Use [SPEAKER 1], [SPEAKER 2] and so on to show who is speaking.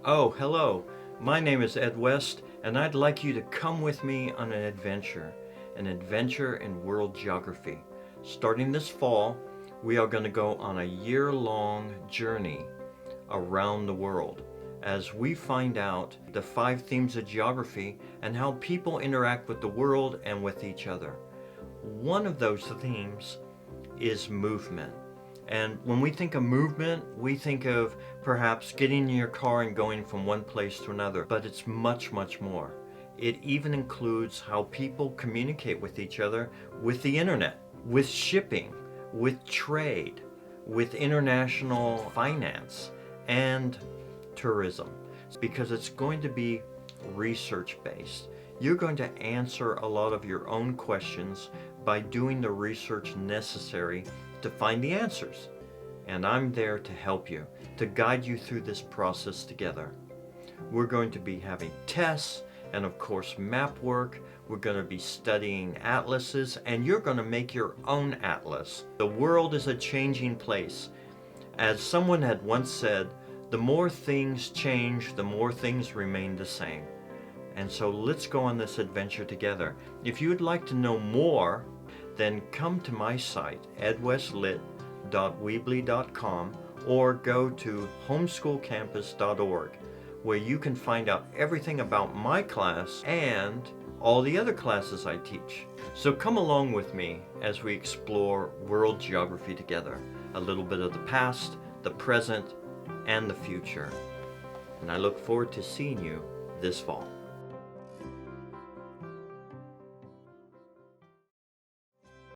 [SPEAKER 1] Oh, hello. My name is Ed West, and I'd like you to come with me on an adventure in world geography. Starting this fall, we are going to go on a year-long journey around the world as we find out the 5 themes of geography and how people interact with the world and with each other. One of those themes is movement. And when we think of movement, we think of perhaps getting in your car and going from one place to another, but it's much, much more. It even includes how people communicate with each other with the internet, with shipping, with trade, with international finance, and tourism, because it's going to be research based. You're going to answer a lot of your own questions by doing the research necessary to find the answers. And I'm there to help you, to guide you through this process together. We're going to be having tests and of course map work. We're going to be studying atlases, and you're going to make your own atlas. The world is a changing place. As someone had once said, the more things change, the more things remain the same. And so let's go on this adventure together. If you would like to know more, then come to my site, edwestlit.weebly.com, or go to homeschoolcampus.org, where you can find out everything about my class and all the other classes I teach. So come along with me as we explore world geography together, a little bit of the past, the present, and the future. And I look forward to seeing you this fall.